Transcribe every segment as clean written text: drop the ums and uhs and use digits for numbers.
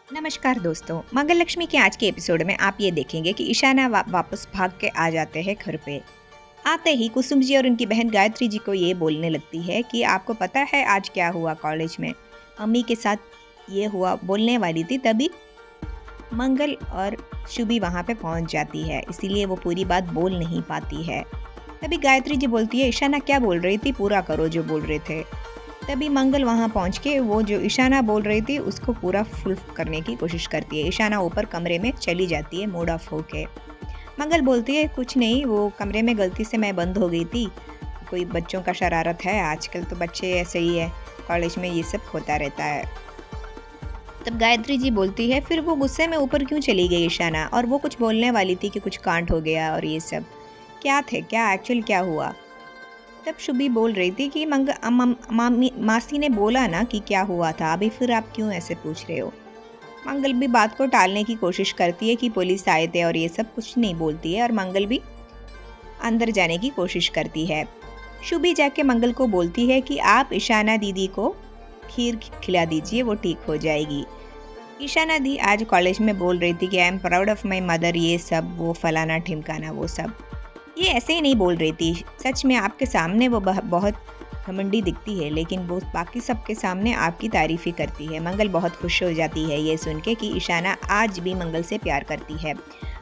नमस्कार दोस्तों, मंगल लक्ष्मी के आज के एपिसोड में आप ये देखेंगे कि ईशाना वापस भाग के आ जाते हैं घर पे। आते ही कुसुम जी और उनकी बहन गायत्री जी को ये बोलने लगती है कि आपको पता है आज क्या हुआ कॉलेज में। मम्मी के साथ ये हुआ बोलने वाली थी, तभी मंगल और शुभी वहाँ पे पहुँच जाती है, इसीलिए वो पूरी बात बोल नहीं पाती है। तभी गायत्री जी बोलती है, ईशाना क्या बोल रही थी, पूरा करो जो बोल रहे थे। तभी मंगल वहाँ पहुँच के वो जो ईशाना बोल रही थी उसको पूरा फुल करने की कोशिश करती है। ईशाना ऊपर कमरे में चली जाती है मूड ऑफ होके। मंगल बोलती है, कुछ नहीं, वो कमरे में गलती से मैं बंद हो गई थी, कोई बच्चों का शरारत है, आजकल तो बच्चे ऐसे ही है, कॉलेज में ये सब होता रहता है। तब गायत्री जी बोलती है, फिर वो गुस्से में ऊपर क्यों चली गई ईशाना, और वो कुछ बोलने वाली थी कि कुछ कांड हो गया और ये सब क्या थे, क्या एक्चुअल क्या हुआ। तब शुभी बोल रही थी कि मासी ने बोला ना कि क्या हुआ था, अभी फिर आप क्यों ऐसे पूछ रहे हो। मंगल भी बात को टालने की कोशिश करती है कि पुलिस आए थे और ये सब कुछ नहीं बोलती है, और मंगल भी अंदर जाने की कोशिश करती है। शुभी जाके मंगल को बोलती है कि आप ईशाना दीदी को खीर खिला दीजिए, वो ठीक हो जाएगी। ईशाना दी आज कॉलेज में बोल रही थी कि I am proud of my mother, ये सब वो फलाना ठिमकाना वो सब। ये ऐसे ही नहीं बोल रही थी, सच में आपके सामने वो बहुत घमंडी दिखती है, लेकिन वो बाकी सबके सामने आपकी तारीफ ही करती है। मंगल बहुत खुश हो जाती है ये सुन के कि ईशाना आज भी मंगल से प्यार करती है।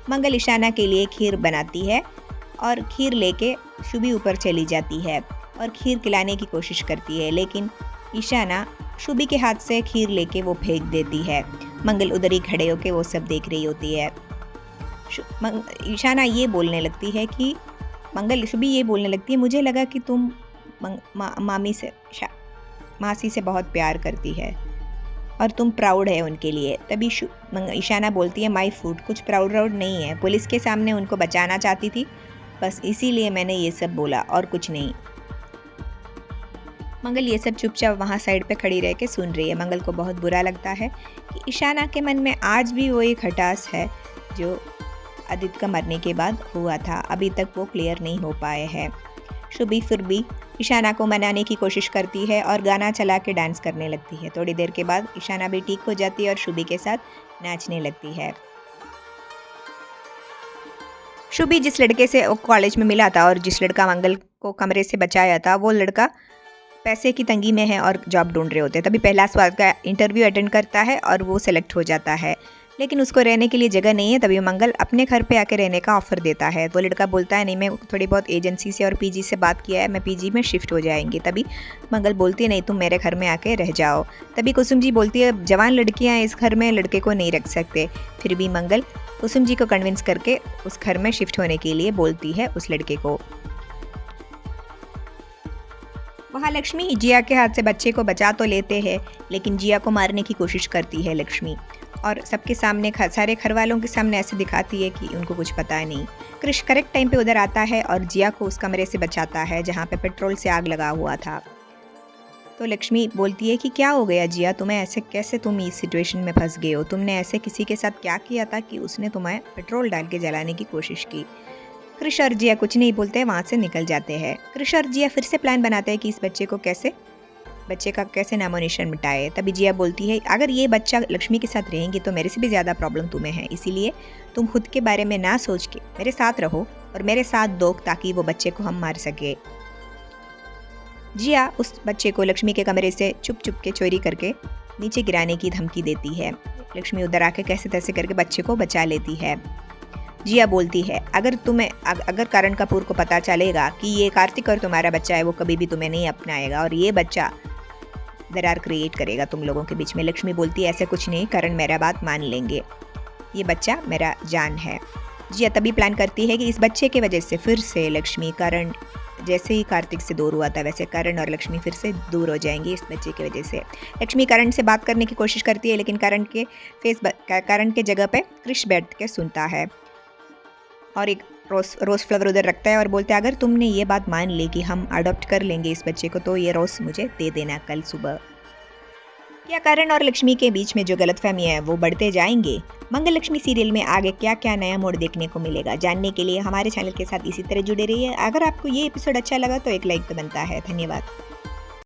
मंगल ईशाना के लिए खीर बनाती है और खीर लेके शुभी ऊपर चली जाती है और खीर खिलाने की कोशिश करती है, लेकिन ईशाना शुभी के हाथ से खीर लेके वो फेंक देती है। मंगल उधर ही खड़े होके वो सब देख रही होती है। ईशाना ये बोलने लगती है कि शुभी ये बोलने लगती है, मुझे लगा कि तुम मासी से बहुत प्यार करती है और तुम प्राउड है उनके लिए। तभी ईशाना बोलती है, माई फूड, कुछ प्राउड नहीं है, पुलिस के सामने उनको बचाना चाहती थी, बस इसीलिए मैंने ये सब बोला और कुछ नहीं। मंगल ये सब चुपचाप वहाँ साइड पे खड़ी रह के सुन रही है। मंगल को बहुत बुरा लगता है कि ईशाना के मन में आज भी वो एक खटास है जो आदित्य का मरने के बाद हुआ था, अभी तक वो क्लियर नहीं हो पाए हैं। शुभी फिर भी ईशाना को मनाने की कोशिश करती है और गाना चला के डांस करने लगती है। थोड़ी देर के बाद ईशाना भी ठीक हो जाती है और शुभी के साथ नाचने लगती है। शुभी जिस लड़के से कॉलेज में मिला था और जिस लड़का मंगल को कमरे से बचाया था, वो लड़का पैसे की तंगी में है और जॉब ढूंढ रहे होते हैं। तभी पहला स्वाद का इंटरव्यू अटेंड करता है और वो सेलेक्ट हो जाता है, लेकिन उसको रहने के लिए जगह नहीं है। तभी मंगल अपने घर पे आके रहने का ऑफ़र देता है। तो लड़का बोलता है, नहीं, मैं थोड़ी बहुत एजेंसी से और पीजी से बात किया है, मैं पीजी में शिफ्ट हो जाएंगी। तभी मंगल बोलती है, नहीं, तुम मेरे घर में आके रह जाओ। तभी कुसुम जी बोलती है, जवान लड़कियां इस घर में लड़के को नहीं रख सकते। फिर भी मंगल कुसुम जी को कन्विंस करके उस घर में शिफ्ट होने के लिए बोलती है उस लड़के को। वहाँ लक्ष्मी जिया के हाथ से बच्चे को बचा तो लेते हैं, लेकिन जिया को मारने की कोशिश करती है लक्ष्मी, और सबके सामने सारे घर वालों के सामने ऐसे दिखाती है कि उनको कुछ पता नहीं। कृष करेक्ट टाइम पे उधर आता है और जिया को उस कमरे से बचाता है जहाँ पे पेट्रोल से आग लगा हुआ था। तो लक्ष्मी बोलती है कि क्या हो गया जिया, तुम्हें ऐसे कैसे, तुम इस सिचुएशन में फंस गए हो, तुमने ऐसे किसी के साथ क्या किया था कि उसने तुम्हें पेट्रोल डाल के जलाने की कोशिश की। कृष और जिया कुछ नहीं बोलते, वहाँ से निकल जाते हैं। कृष और जिया फिर से प्लान बनाते हैं कि इस बच्चे का कैसे नामो निशान मिटाए। तभी जिया बोलती है, अगर ये बच्चा लक्ष्मी के साथ रहेंगी तो मेरे से भी ज़्यादा प्रॉब्लम तुम्हें है, इसीलिए तुम खुद के बारे में ना सोच के मेरे साथ रहो और मेरे साथ दो, ताकि वो बच्चे को हम मार सके। जिया उस बच्चे को लक्ष्मी के कमरे से चुप चुप के चोरी करके नीचे गिराने की धमकी देती है। लक्ष्मी उधर आके कैसे तैसे करके बच्चे को बचा लेती है। जिया बोलती है, अगर करण कपूर को पता चलेगा कि ये कार्तिक और तुम्हारा बच्चा है, वो कभी भी तुम्हें नहीं अपनाएगा और ये बच्चा दरार क्रिएट करेगा तुम लोगों के बीच में। लक्ष्मी बोलती है, ऐसे कुछ नहीं, करण मेरा बात मान लेंगे, ये बच्चा मेरा जान है। जिया तभी प्लान करती है कि इस बच्चे की वजह से फिर से लक्ष्मी, करण, जैसे ही कार्तिक से दूर हुआ था वैसे करण और लक्ष्मी फिर से दूर हो जाएंगे इस बच्चे की वजह से। लक्ष्मी करण से बात करने की कोशिश करती है, लेकिन करण के जगह पे कृष बैठ के सुनता है और एक रोज़ फ्लावर उधर रखता है और बोलते हैं, अगर तुमने ये बात मान ली कि हम अडॉप्ट कर लेंगे इस बच्चे को, तो ये रोज़ मुझे दे देना कल सुबह। क्या करण और लक्ष्मी के बीच में जो गलतफहमी है वो बढ़ते जाएंगे? मंगल लक्ष्मी सीरियल में आगे क्या क्या नया मोड़ देखने को मिलेगा, जानने के लिए हमारे चैनल के साथ इसी तरह जुड़े रहिए। अगर आपको ये एपिसोड अच्छा लगा तो एक लाइक तो बनता है। धन्यवाद।